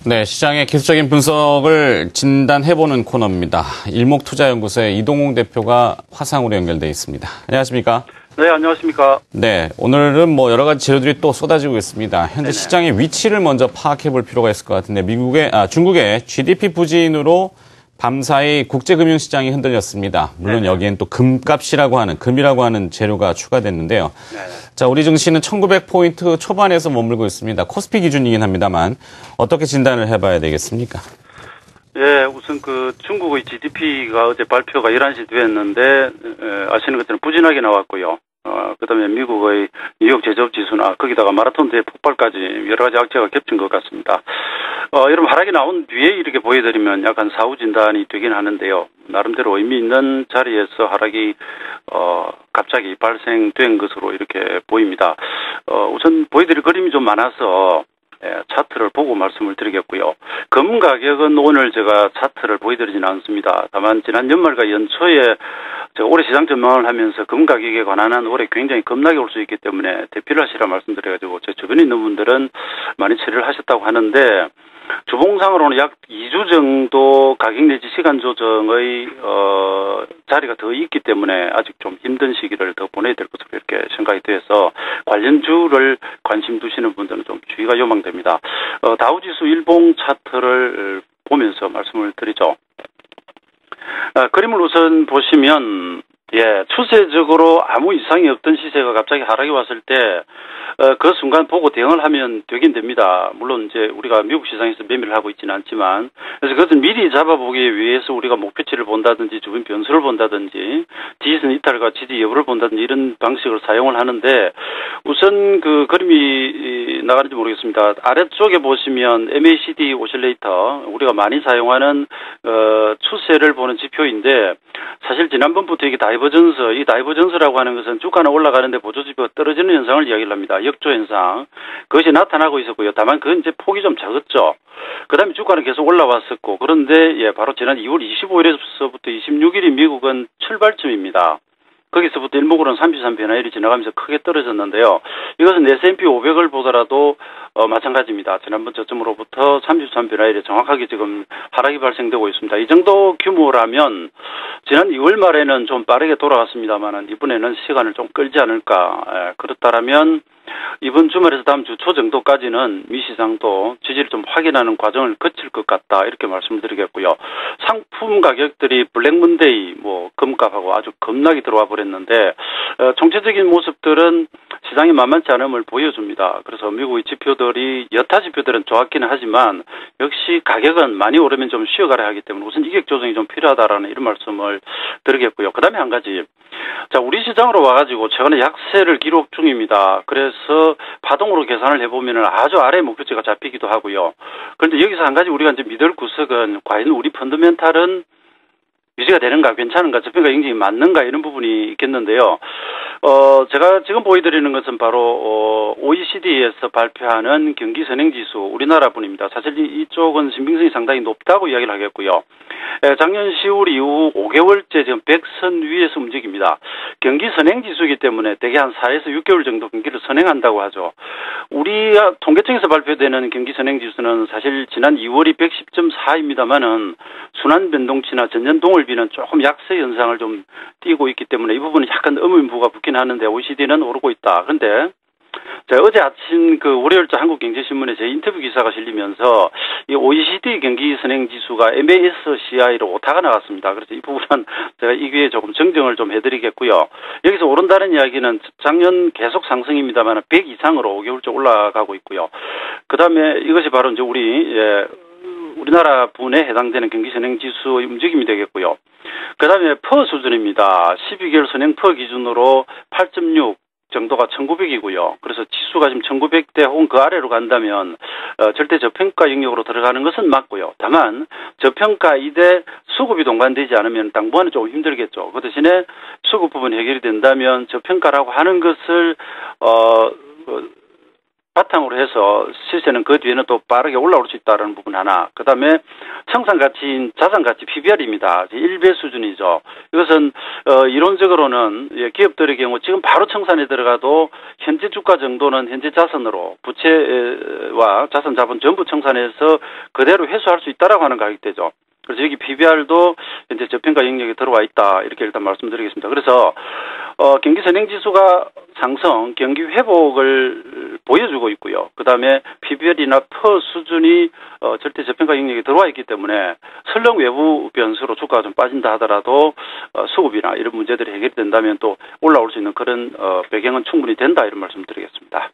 네, 시장의 기술적인 분석을 진단해보는 코너입니다. 일목투자연구소의 이동홍 대표가 화상으로 연결돼 있습니다. 안녕하십니까? 네, 안녕하십니까? 네, 오늘은 여러 가지 재료들이 또 쏟아지고 있습니다. 현재 네네. 시장의 위치를 먼저 파악해볼 필요가 있을 것 같은데 중국의 GDP 부진으로 밤사이 국제금융시장이 흔들렸습니다. 물론 네네. 여기엔 또 금이라고 하는 재료가 추가됐는데요. 네네. 자, 우리 증시는 1900포인트 초반에서 머물고 있습니다. 코스피 기준이긴 합니다만 어떻게 진단을 해봐야 되겠습니까? 예, 우선 중국의 GDP가 어제 발표가 11시 됐는데 아시는 것처럼 부진하게 나왔고요. 그다음에 미국의 뉴욕 제조업 지수나 거기다가 마라톤 대회 폭발까지 여러 가지 악재가 겹친 것 같습니다. 여러분 하락이 나온 뒤에 이렇게 보여드리면 약간 사후 진단이 되긴 하는데요. 나름대로 의미 있는 자리에서 하락이 갑자기 발생된 것으로 이렇게 보입니다. 우선 보여드릴 그림이 좀 많아서 차트를 보고 말씀을 드리겠고요. 금 가격은 오늘 제가 차트를 보여드리지는 않습니다. 다만 지난 연말과 연초에 제가 올해 시장 전망을 하면서 금 가격에 관한 한 올해 굉장히 급락이 올 수 있기 때문에 대피를 하시라 말씀드려가지고 제 주변에 있는 분들은 많이 처리를 하셨다고 하는데 주봉상으로는 약 2주 정도 가격 내지 시간 조정의 자리가 더 있기 때문에 아직 좀 힘든 시기를 더 보내야 될 것으로 이렇게 생각이 돼서 관련주를 관심 두시는 분들은 좀 주의가 요망됩니다. 다우지수 일봉 차트를 보면서 말씀을 드리죠. 그림을 우선 보시면 추세적으로 아무 이상이 없던 시세가 갑자기 하락이 왔을 때 그 순간 보고 대응을 하면 되긴 됩니다. 물론 이제 우리가 미국 시장에서 매매를 하고 있지는 않지만 그래서 그것은 미리 잡아보기 위해서 우리가 목표치를 본다든지 주변 변수를 본다든지 지지선 이탈과 지지 여부를 본다든지 이런 방식을 사용을 하는데 우선 그 그림이 나가는지 모르겠습니다. 아래쪽에 보시면 MACD 오실레이터 우리가 많이 사용하는 추세를 보는 지표인데 사실 지난번부터 이게 이 다이버전스라고 하는 것은 주가는 올라가는데 보조지표가 떨어지는 현상을 이야기를 합니다. 역조 현상. 그것이 나타나고 있었고요. 다만 그건 이제 폭이 좀 작았죠. 그 다음에 주가는 계속 올라왔었고, 그런데 바로 지난 2월 25일에서부터 26일이 미국은 출발점입니다. 거기서부터 일목으로는 33 변화율이 지나가면서 크게 떨어졌는데요. 이것은 S&P 500을 보더라도 마찬가지입니다. 지난번 저점으로부터 33 변화율이 정확하게 지금 하락이 발생되고 있습니다. 이 정도 규모라면 지난 2월 말에는 좀 빠르게 돌아갔습니다만 이번에는 시간을 좀 끌지 않을까. 그렇다면 이번 주말에서 다음 주 초 정도까지는 미 시장도 지지를 좀 확인하는 과정을 거칠 것 같다. 이렇게 말씀을 드리겠고요. 상품 가격들이 블랙문데이, 금값하고 아주 급락이 들어와 버렸는데, 총체적인 모습들은 시장이 만만치 않음을 보여줍니다. 그래서 미국의 지표들이, 여타 지표들은 좋았기는 하지만, 역시 가격은 많이 오르면 좀 쉬어가야 하기 때문에 우선 이격 조정이 좀 필요하다라는 이런 말씀을 드리겠고요. 그 다음에 한 가지. 자, 우리 시장으로 와가지고 최근에 약세를 기록 중입니다. 그래서 파동으로 계산을 해보면 아주 아래 목표치가 잡히기도 하고요. 그런데 여기서 한 가지 우리가 이제 믿을 구석은 과연 우리 펀더멘탈은 유지가 되는가, 괜찮은가, 저평가 인증이 맞는가 이런 부분이 있겠는데요. 제가 지금 보여드리는 것은 바로 OECD에서 발표하는 경기 선행지수 우리나라 분입니다. 사실 이쪽은 신빙성이 상당히 높다고 이야기를 하겠고요. 작년 10월 이후 5개월째 지금 100선 위에서 움직입니다. 경기 선행지수이기 때문에 대개 한 4에서 6개월 정도 경기를 선행한다고 하죠. 우리 통계청에서 발표되는 경기 선행지수는 사실 지난 2월이 110.4입니다만은 순환 변동치나 전년 동월비는 조금 약세 현상을 좀 띄고 있기 때문에 이 부분은 약간 의문부가 붙긴 하는데 OECD는 오르고 있다. 그런데 제가 어제 아침 월요일자 한국경제신문에 제 인터뷰 기사가 실리면서 이 OECD 경기 선행 지수가 MASCI로 오타가 나왔습니다. 그래서 이 부분은 제가 이 기회에 조금 정정을 좀 해드리겠고요. 여기서 오른다는 이야기는 작년 계속 상승입니다만 100 이상으로 5개월째 올라가고 있고요. 그 다음에 이것이 바로 이제 우리나라 분에 해당되는 경기 선행 지수의 움직임이 되겠고요. 그 다음에 퍼 수준입니다. 12개월 선행 퍼 기준으로 8.6 정도가 1900이고요. 그래서 지수가 지금 1900대 혹은 그 아래로 간다면 절대 저평가 영역으로 들어가는 것은 맞고요. 다만 저평가 이대 수급이 동반되지 않으면 당분간은 조금 힘들겠죠. 그 대신에 수급 부분이 해결이 된다면 저평가라고 하는 것을 바탕으로 해서 시세는 그 뒤에는 또 빠르게 올라올 수 있다는 부분 하나. 그 다음에 청산가치인 자산가치 PBR입니다. 1배 수준이죠. 이것은 이론적으로는 기업들의 경우 지금 바로 청산에 들어가도 현재 주가 정도는 현재 자산으로 부채와 자산 자본 전부 청산해서 그대로 회수할 수 있다라고 하는 가격대죠. 그래서 여기 PBR도 현재 저평가 영역에 들어와 있다. 이렇게 일단 말씀드리겠습니다. 그래서 경기 선행지수가 상승, 경기 회복을 보여주고 있고요. 그 다음에 PBR이나 퍼 수준이 절대 저평가 영역에 들어와 있기 때문에 설령 외부 변수로 주가가 좀 빠진다 하더라도 수급이나 이런 문제들이 해결된다면 또 올라올 수 있는 그런 배경은 충분히 된다. 이런 말씀드리겠습니다.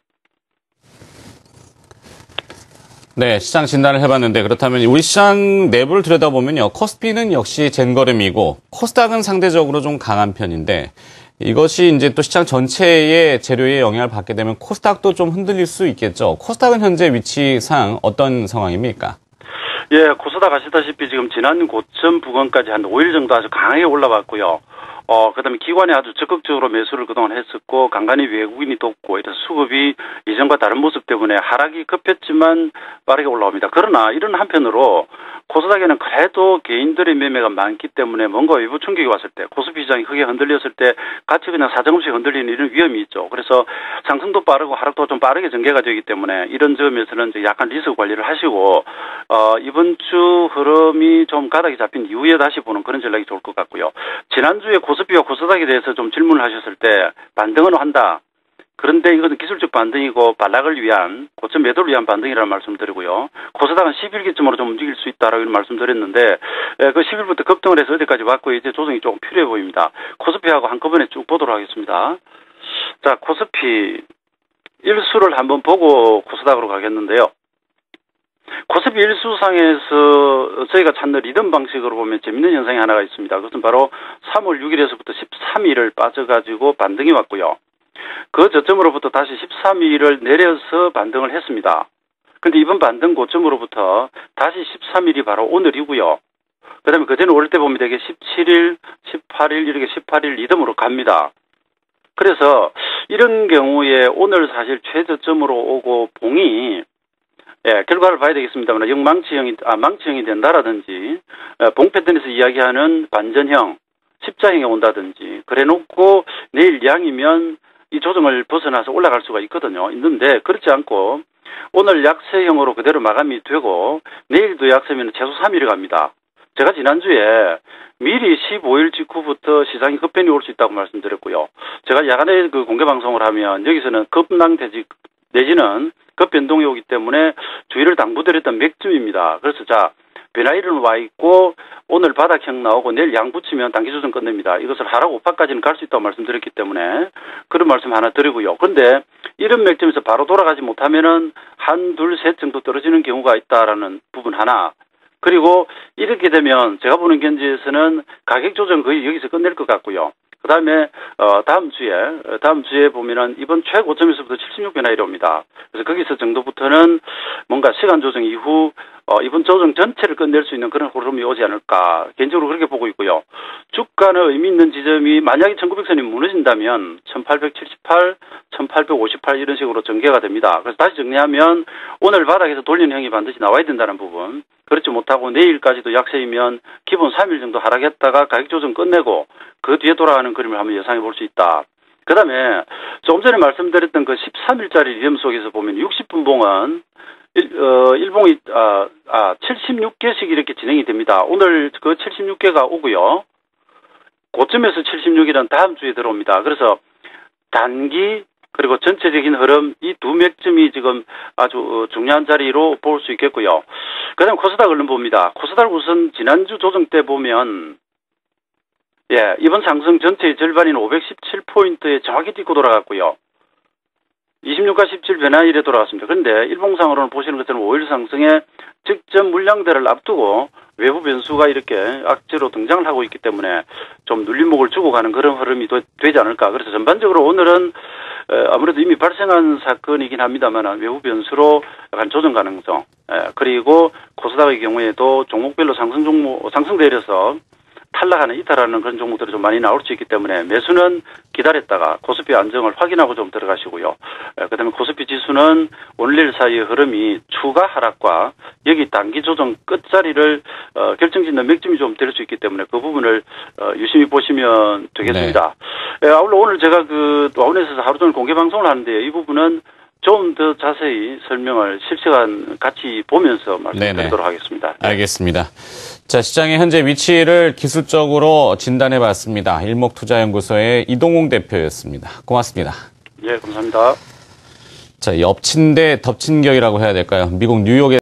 네, 시장 진단을 해봤는데 그렇다면 우리 시장 내부를 들여다보면요. 코스피는 역시 젠걸음이고 코스닥은 상대적으로 좀 강한 편인데 이것이 이제 또 시장 전체의 재료에 영향을 받게 되면 코스닥도 좀 흔들릴 수 있겠죠. 코스닥은 현재 위치상 어떤 상황입니까? 예, 코스닥 아시다시피 지금 지난 고점 부근까지 한 5일 정도 아주 강하게 올라왔고요. 그 다음에 기관이 아주 적극적으로 매수를 그동안 했었고, 간간히 외국인이 돕고, 이래서 수급이 이전과 다른 모습 때문에 하락이 급했지만 빠르게 올라옵니다. 그러나 이런 한편으로 코스닥에는 그래도 개인들의 매매가 많기 때문에 뭔가 외부 충격이 왔을 때, 코스피 시장이 크게 흔들렸을 때 같이 그냥 사정없이 흔들리는 이런 위험이 있죠. 그래서 상승도 빠르고 하락도 좀 빠르게 전개가 되기 때문에 이런 점에서는 이제 약간 리스크 관리를 하시고, 이번 주 흐름이 좀 가닥이 잡힌 이후에 다시 보는 그런 전략이 좋을 것 같고요. 지난주에 코스피와 코스닥에 대해서 좀 질문을 하셨을 때 반등은 한다. 그런데 이것은 기술적 반등이고 반락을 위한 고점 매도를 위한 반등이라는 말씀드리고요. 코스닥은 10일기쯤으로 좀 움직일 수 있다라고 이런 말씀드렸는데 그 10일부터 급등을 해서 어디까지 왔고 이제 조정이 조금 필요해 보입니다. 코스피하고 한꺼번에 쭉 보도록 하겠습니다. 자, 코스피 일수를 한번 보고 코스닥으로 가겠는데요. 코스피 일수상에서 저희가 찾는 리듬 방식으로 보면 재밌는 현상이 하나가 있습니다. 그것은 바로 3월 6일에서부터 13일을 빠져가지고 반등이 왔고요. 그 저점으로부터 다시 13일을 내려서 반등을 했습니다. 근데 이번 반등 고점으로부터 다시 13일이 바로 오늘이고요. 그 다음에 그전에 올 때 보면 되게 17일, 18일 이렇게 18일 리듬으로 갑니다. 그래서 이런 경우에 오늘 사실 최저점으로 오고 봉이 결과를 봐야 되겠습니다만 망치형이 된다라든지 봉 패턴에서 이야기하는 반전형, 십자형이 온다든지 그래놓고 내일 양이면 이 조정을 벗어나서 올라갈 수가 있는데 그렇지 않고 오늘 약세형으로 그대로 마감이 되고 내일도 약세면 최소 3일이 갑니다. 제가 지난주에 미리 15일 직후부터 시장이 급변이 올 수 있다고 말씀드렸고요. 제가 야간에 그 공개방송을 하면 여기서는 급락되지 내지는 급변동이 오기 때문에 주의를 당부드렸던 맥점입니다. 그래서 자, 변화일은 와 있고 오늘 바닥형 나오고 내일 양 붙이면 단기 조정 끝냅니다. 이것을 하락 우파까지는 갈 수 있다고 말씀드렸기 때문에 그런 말씀 하나 드리고요. 그런데 이런 맥점에서 바로 돌아가지 못하면은 한, 둘, 셋 정도 떨어지는 경우가 있다라는 부분 하나. 그리고 이렇게 되면 제가 보는 견지에서는 가격 조정 거의 여기서 끝낼 것 같고요. 그 다음에 다음 주에 보면은 이번 최고점에서부터 76변화일이 옵니다. 그래서 거기서 정도부터는 뭔가 시간 조정 이후 이번 조정 전체를 끝낼 수 있는 그런 흐름이 오지 않을까 개인적으로 그렇게 보고 있고요. 주가는 의미 있는 지점이 만약에 1900선이 무너진다면 1878, 1858 이런 식으로 전개가 됩니다. 그래서 다시 정리하면 오늘 바닥에서 돌리는 형이 반드시 나와야 된다는 부분. 그렇지 못하고 내일까지도 약세이면 기본 3일 정도 하락했다가 가격 조정 끝내고 그 뒤에 돌아가는 그림을 한번 예상해 볼 수 있다. 그 다음에 조금 전에 말씀드렸던 그 13일짜리 리듬 속에서 보면 60분봉은 일봉이 76개씩 이렇게 진행이 됩니다. 오늘 그 76개가 오고요. 고점에서 76일은 다음 주에 들어옵니다. 그래서 단기 그리고 전체적인 흐름 이 두 맥점이 지금 아주 중요한 자리로 볼 수 있겠고요. 그 다음 코스닥 얼른 봅니다. 코스닥 우선 지난주 조정 때 보면 이번 상승 전체의 절반인 517포인트에 정확히 딛고 돌아갔고요. 26과 17 변화일에 돌아왔습니다. 그런데 일봉상으로는 보시는 것처럼 5일 상승의 직전 물량대를 앞두고 외부 변수가 이렇게 악재로 등장을 하고 있기 때문에 좀 눌림목을 주고 가는 그런 흐름이 되지 않을까. 그래서 전반적으로 오늘은 아무래도 이미 발생한 사건이긴 합니다만 외부 변수로 약간 조정 가능성 그리고 코스닥의 경우에도 종목별로 상승 대려서 탈락하는 이탈하는 그런 종목들이 좀 많이 나올 수 있기 때문에 매수는 기다렸다가 코스피 안정을 확인하고 좀 들어가시고요. 그다음에 코스피 지수는 오늘 사이의 흐름이 추가 하락과 여기 단기 조정 끝자리를 결정짓는 맥점이 좀 될 수 있기 때문에 그 부분을 유심히 보시면 되겠습니다. 네. 아울러 오늘 제가 그 와운에서 하루 종일 공개 방송을 하는데 이 부분은 좀 더 자세히 설명을 실시간 같이 보면서 말씀드리도록 하겠습니다. 네. 알겠습니다. 자, 시장의 현재 위치를 기술적으로 진단해 봤습니다. 일목투자연구소의 이동홍 대표였습니다. 고맙습니다. 예, 감사합니다. 자, 엎친 데 덮친 격이라고 해야 될까요? 미국 뉴욕에